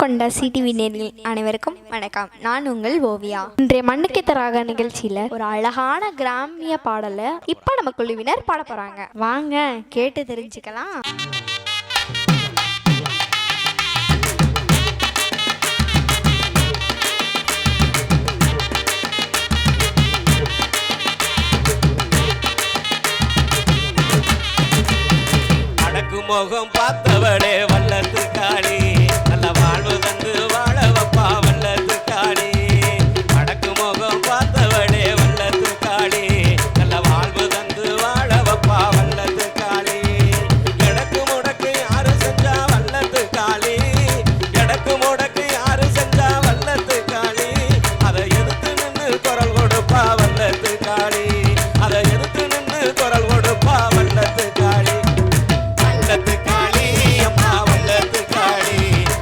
கொண்ட சிடிவி நேயர்கள் அனைவருக்கும் வணக்கம். நான் உங்கள் ஓவியா. இன்றைய மண்ணுக்கு தராக நிகழ்ச்சியில ஒரு அழகான கிராமிய பாடலை இப்ப நம்ம குழுவினர் பாட போறாங்க. வாங்க கேட்டு தெரிஞ்சுக்கலாம். முகம் பார்த்தவளே வல்லத்து காளி, நல்ல வாழ்வு தந்து வாழ வப்பா வல்லத்து காளி. அடக்கு முகம் பார்த்தவளே வல்லத்து காளி, நல்ல வாழ்வு தந்து வாழ வப்பா வல்லத்து காளி. எடக்கு முடக்கு யாரு செஞ்சா வல்லத்து காளி, எடக்கு முடக்கு யாரு செஞ்சா வல்லத்து காளி. அதை எதிர்த்து நின்று குரல் கொடுப்பா வல்லத்து காளி, அதை எதிர்த்து நின்று குரல் கொடுப்பா வல்லத்து காளி. வல்லத்து காளி அம்மா வல்லத்து காளி,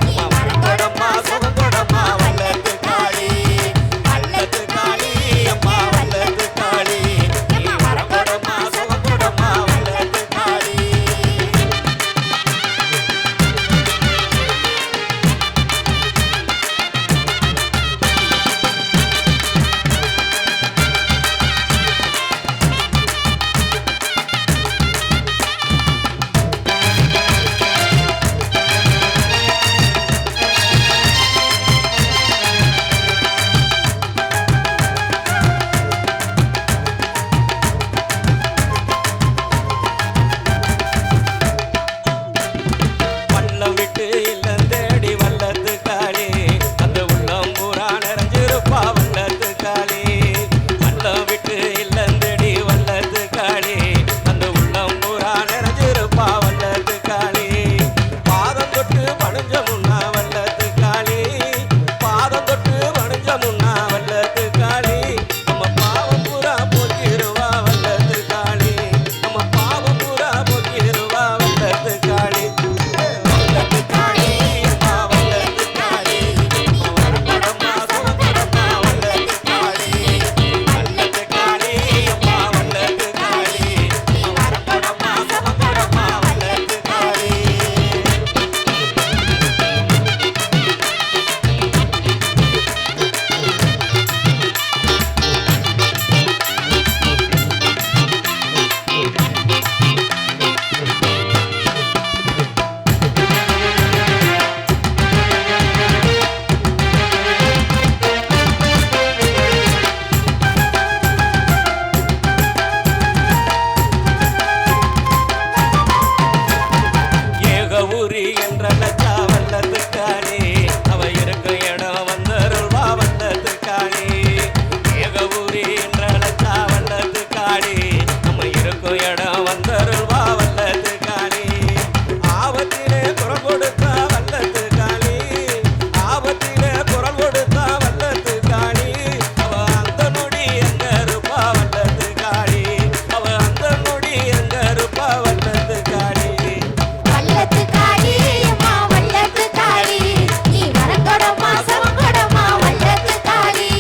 அம்மா வரங்கொடம்மா சுகங்கொடம்மா வல்லத்து காளி. வல்லத்து காளி அம்மா வல்லத்து காளி, அம்மா வரங்கொடம்மா சுகங்கொடம்மா வல்லத்து காளி. பள்ளம் விட்டு இல்லம் தேடி வல்லத்து காளி, அந்த உள்ளம் பூரா நிறைஞ்சிருப்பா வல்லத்து காளி. பள்ளம் விட்டு இல்லம் தேடி வல்லத்து காளி, அந்த உள்ளம் பூரா நிறைஞ்சிருப்பா வல்லத்து காளி. பாதம் தொட்டு பணிஞ்ச முன்னா வல்லத்து காளி, பாதம் தொட்டு பணிஞ்ச முன்னா வல்லத்து காளி. நம்ம பாவம் பூரா போக்கிருவா வல்லத்து காளி, நம்ம பாவம் பூரா போக்கிருவா வல்லத்து காளி. வல்லத்து காளி அம்மா வல்லத்து காளி, அம்மா வரங்கொடம்மா சுகங்கொடம்மா வல்லத்து காளி. வல்லத்து காளி அம்மா வல்லத்து காளி, அம்மா வரங்கொடம்மா சுகங்கொடம்மா வல்லத்து காளி. ஏகவுரி என்ற லட்சா வல்லத்து காளி, அவ இருக்கும் இடம் வந்தருள்வா வல்லத்து காளி. ஏகவுரி என்ற லட்சா வல்லத்து காளி, நம்ம இருக்கும் இடம் வந்தருள்வா வல்லத்து காளி. ஆபத்திலே குரல் கொடுத்தா வல்லத்து காளி, ஆபத்திலே குரல் கொடுத்தா வல்லத்து காளி. அவ அந்த நொடி எங்க இருப்பா வல்லத்து காளி, அவ அந்த நொடி எங்க இருப்பா வல்லத்து காளி. வல்லத்து காளி அம்மா வல்லத்து காளி, நீ வரங்கொடம்மா சுகங்கொடம்மா வல்லத்து காளி.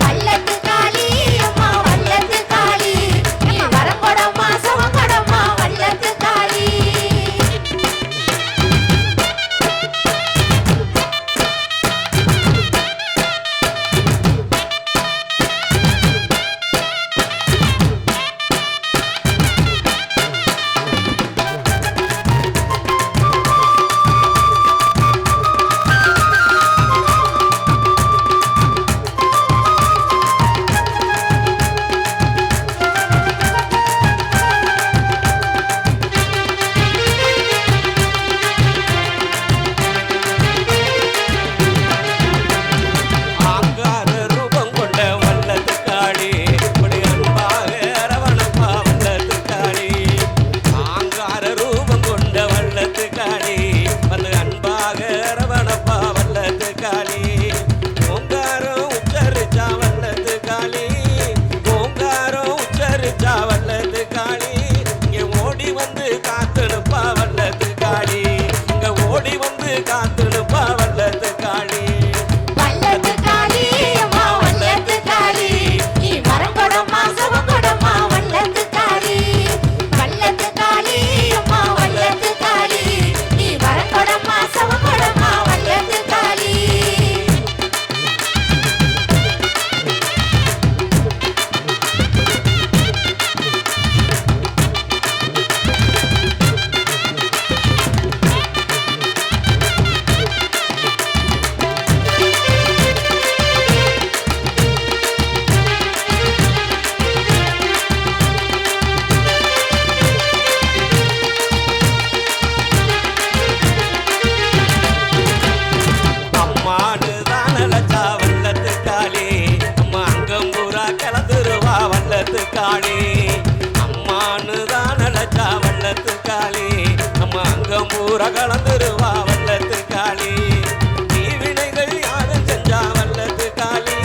வல்லத்து காளி அம்மா வல்லத்து காளி, நீ வரங்கொடம்மா சுகங்கொடம்மா வல்லத்து காளி. ஆங்கார ரூபம் கொண்ட வல்லத்து காளி, இப்படி அன்பாக அரவணைப்பா வல்லத்து காளி. ஆங்கார ரூபம் கொண்ட வல்லத்து காளி, வந்து அன்பாக அரவணைப்பா வல்லத்து காளி. ஓங்காரம் உச்சரிச்சா வல்லத்து காளி, ஓங்காரம் உச்சரிச்சா வல்லத்து காளி. இங்க ஓடி வந்து காத்துனுப்பா வல்லத்து காளி, இங்க ஓடி வந்து காத்துனுப்பா வல்லத்து காளி. வல்லத்து காளி அம்மா வல்லத்து காளி, நீ வரங்கொடம்மா சுகங்கொடம்மா வல்லத்து காளி. வல்லத்து காளி அம்மா வல்லத்து காளி, நீ வரங்கொடம்மா சுகங்கொடம்மா வல்லத்து காளி. கலந்துருவா வல்லத்து காளி தீவினைகள் யாரும் செஞ்சா வல்லத்து காளி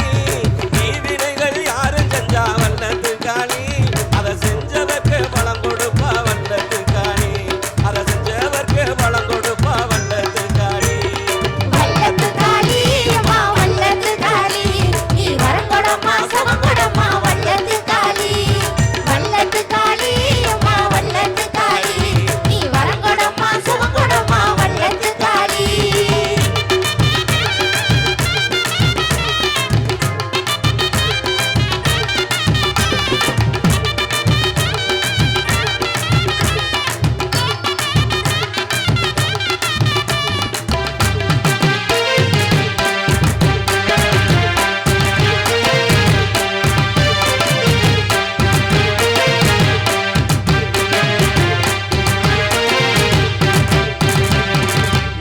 தீவினைகள் யாரும் செஞ்சா வல்லத்து காளி அதை செஞ்சவர்க்கு பலம் கொடுப்பா வல்லத்து காளி அதை செஞ்சவர்க்கு பலம் கொடுப்பா வல்லத்து காளி வல்லத்து காளி அம்மா வல்லத்து காளி நீ வரங்கொடம்மா சுகங்கொடம்மா வல்லத்து காளி வல்லத்து காளி அம்மா வல்லத்து காளி நீ வரங்கொடம்மா சுகங்கொடம்மா வல்லத்து காளி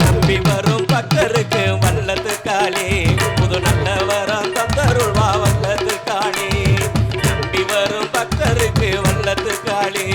நம்பி வரும் பக்தருக்கு வல்லத்து காளி புது நல்ல வரம் தந்தருள்வா வல்லத்து காளி நம்பி வரும் பக்தருக்கு வல்லத்து காளி